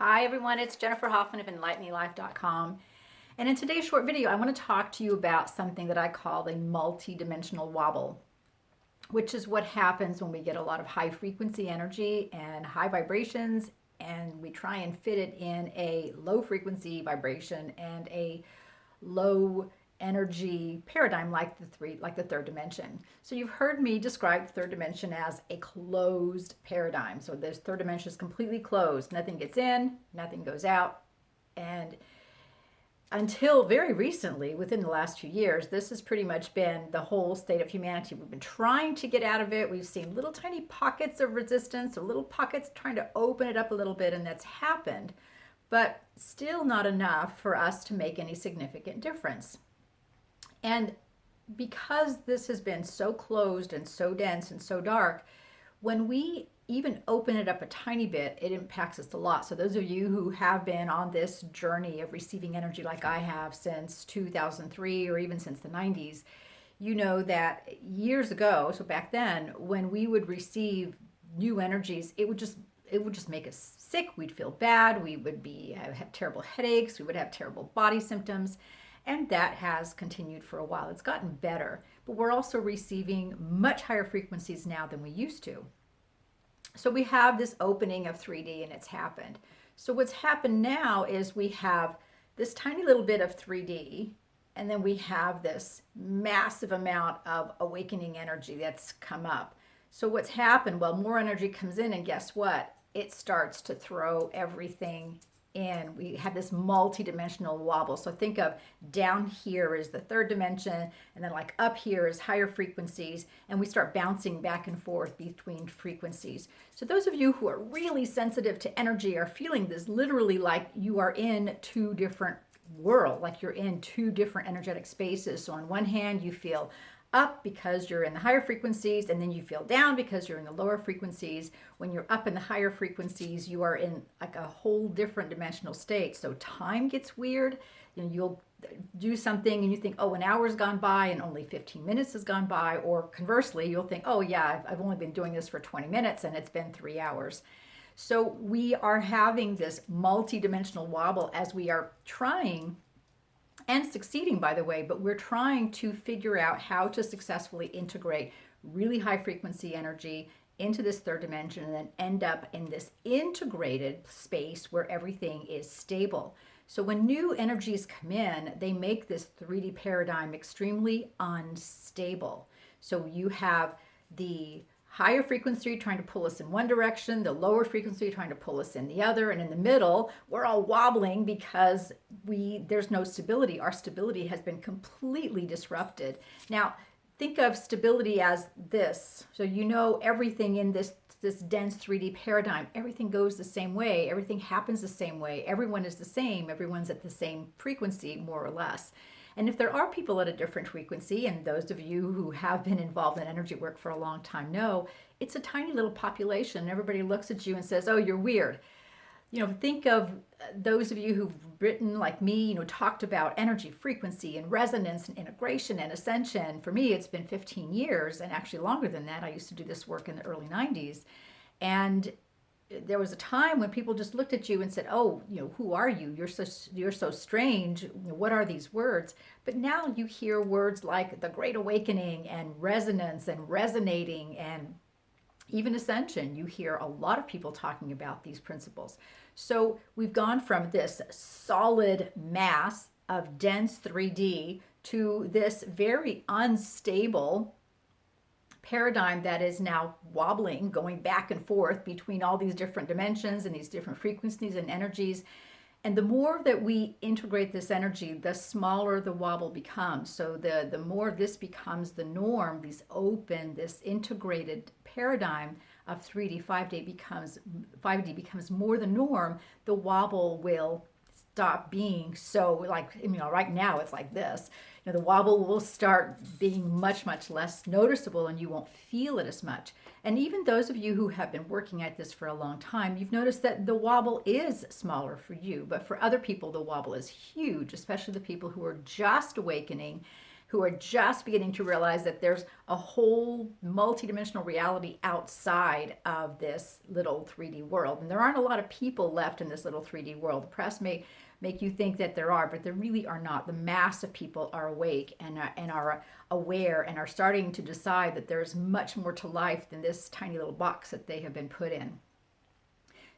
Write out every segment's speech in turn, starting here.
Hi everyone, it's Jennifer Hoffman of EnlightenMeLife.com. And in today's short video, I want to talk to you about something that I call the multi-dimensional wobble, which is what happens when we get a lot of high frequency energy and high vibrations, and we try and fit it in a low frequency vibration and a low energy paradigm like the third dimension. So you've heard me describe the third dimension as a closed paradigm. So this third dimension is completely closed. Nothing gets in, nothing goes out. And until very recently, within the last few years, this has pretty much been the whole state of humanity. We've been trying to get out of it. We've seen little tiny pockets of resistance, or little pockets trying to open it up a little bit, and that's happened, but still not enough for us to make any significant difference. And because this has been so closed and so dense and so dark, when we even open it up a tiny bit, it impacts us a lot. So those of you who have been on this journey of receiving energy like I have since 2003 or even since the 90s, you know that years ago, so back then, when we would receive new energies, it would just make us sick. We'd feel bad. We would have terrible headaches. We would have terrible body symptoms. And that has continued for a while. It's gotten better, but we're also receiving much higher frequencies now than we used to. So we have this opening of 3D, and it's happened. So what's happened now is we have this tiny little bit of 3D, and then we have this massive amount of awakening energy that's come up. So what's happened? Well, more energy comes in, and guess what? It starts to throw everything in. We have this multi-dimensional wobble. So think of down here is the third dimension, and then like up here is higher frequencies, and we start bouncing back and forth between frequencies. So those of you who are really sensitive to energy are feeling this literally like you are in two different worlds, like you're in two different energetic spaces. So on one hand, you feel up because you're in the higher frequencies, and then you feel down because you're in the lower frequencies. When you're up in the higher frequencies, you are in like a whole different dimensional state. So time gets weird. You know, you'll do something and you think, oh, an hour's gone by and only 15 minutes has gone by. Or conversely, you'll think, oh yeah, I've only been doing this for 20 minutes and it's been 3 hours. So we are having this multi-dimensional wobble as we are trying and succeeding, by the way, but we're trying to figure out how to successfully integrate really high frequency energy into this third dimension and then end up in this integrated space where everything is stable. So when new energies come in, they make this 3D paradigm extremely unstable. So you have the higher frequency trying to pull us in one direction, the lower frequency trying to pull us in the other, and in the middle, we're all wobbling because there's no stability. Our stability has been completely disrupted. Now, think of stability as this. So you know everything in this dense 3D paradigm, everything goes the same way, everything happens the same way, everyone is the same, everyone's at the same frequency, more or less. And if there are people at a different frequency, and those of you who have been involved in energy work for a long time know, it's a tiny little population. Everybody looks at you and says, oh, you're weird. You know, think of those of you who've written like me, you know, talked about energy frequency and resonance and integration and ascension. For me, it's been 15 years, and actually longer than that. I used to do this work in the early 90s. And there was a time when people just looked at you and said, oh, you know, who are you? You're so strange. What are these words? But now you hear words like the Great Awakening and resonance and resonating and even ascension. You hear a lot of people talking about these principles. So we've gone from this solid mass of dense 3D to this very unstable paradigm that is now wobbling, going back and forth between all these different dimensions and these different frequencies and energies. And the more that we integrate this energy, the smaller the wobble becomes. So the more this becomes the norm, this integrated paradigm of 3D, 5D becomes more the norm, the wobble will stop being so, like, you know, right now it's like this. You know, the wobble will start being much, much less noticeable, and you won't feel it as much. And even those of you who have been working at this for a long time, you've noticed that the wobble is smaller for you, but for other people, the wobble is huge, especially the people who are just awakening, who are just beginning to realize that there's a whole multidimensional reality outside of this little 3D world. And there aren't a lot of people left in this little 3D world. The press may make you think that there are, but there really are not. The mass of people are awake and are aware and are starting to decide that there's much more to life than this tiny little box that they have been put in.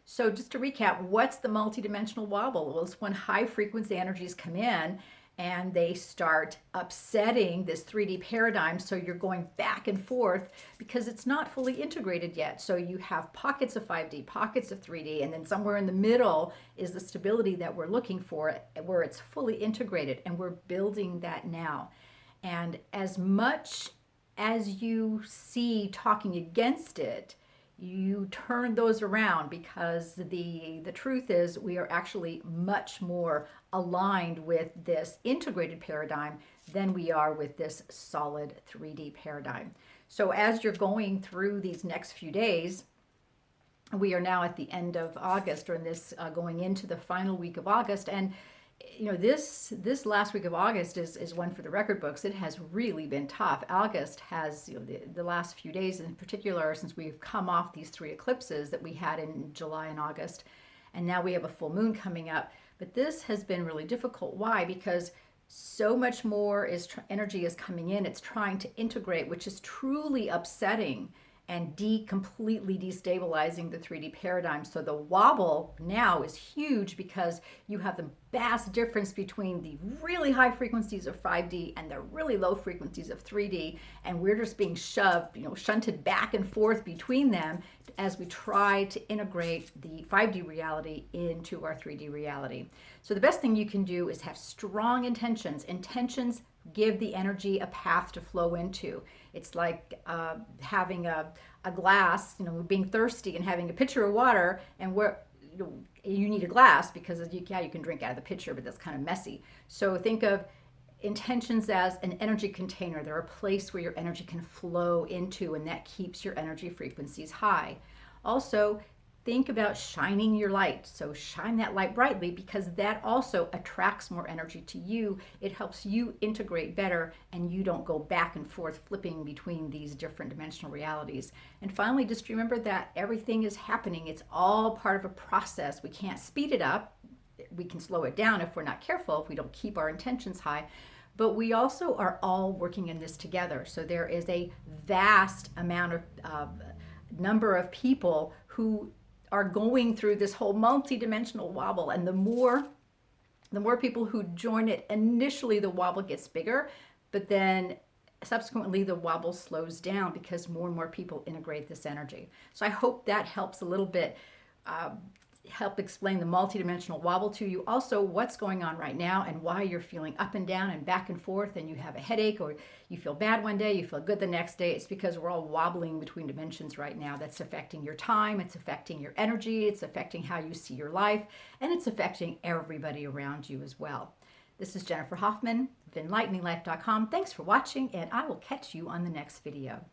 So just to recap, what's the multidimensional wobble? Well, it's when high frequency energies come in and they start upsetting this 3D paradigm. So you're going back and forth because it's not fully integrated yet. So you have pockets of 5D, pockets of 3D, and then somewhere in the middle is the stability that we're looking for, where it's fully integrated, and we're building that now. And as much as you see talking against it, you turn those around, because the truth is we are actually much more aligned with this integrated paradigm than we are with this solid 3D paradigm. So as you're going through these next few days, we are now at the end of August, or in this going into the final week of August, and you know, this last week of August is one for the record books. It has really been tough. August has, you know, the last few days in particular, since we've come off these 3 eclipses that we had in July and August, and now we have a full moon coming up. But this has been really difficult. Why? Because so much more energy is coming in. It's trying to integrate, which is truly upsetting and completely destabilizing the 3D paradigm. So the wobble now is huge, because you have the vast difference between the really high frequencies of 5D and the really low frequencies of 3D, and we're just being shoved, you know, shunted back and forth between them as we try to integrate the 5D reality into our 3D reality. So the best thing you can do is have strong intentions. Intentions give the energy a path to flow into. It's like having a glass, you know, being thirsty and having a pitcher of water, and you need a glass because you can drink out of the pitcher, but that's kind of messy. So think of intentions as an energy container. They're a place where your energy can flow into, and that keeps your energy frequencies high. Also, think about shining your light. So shine that light brightly, because that also attracts more energy to you. It helps you integrate better, and you don't go back and forth flipping between these different dimensional realities. And finally, just remember that everything is happening. It's all part of a process. We can't speed it up. We can slow it down if we're not careful, if we don't keep our intentions high. But we also are all working in this together. So there is a vast amount of number of people who are going through this whole multi-dimensional wobble, and the more people who join it, initially the wobble gets bigger, but then subsequently the wobble slows down because more and more people integrate this energy. So I hope that helps a little bit help explain the multidimensional wobble to you. Also, what's going on right now and why you're feeling up and down and back and forth, and you have a headache, or you feel bad one day, you feel good the next day. It's because we're all wobbling between dimensions right now. That's affecting your time, it's affecting your energy, it's affecting how you see your life, and it's affecting everybody around you as well. This is Jennifer Hoffman of EnlighteningLife.com. Thanks for watching, and I will catch you on the next video.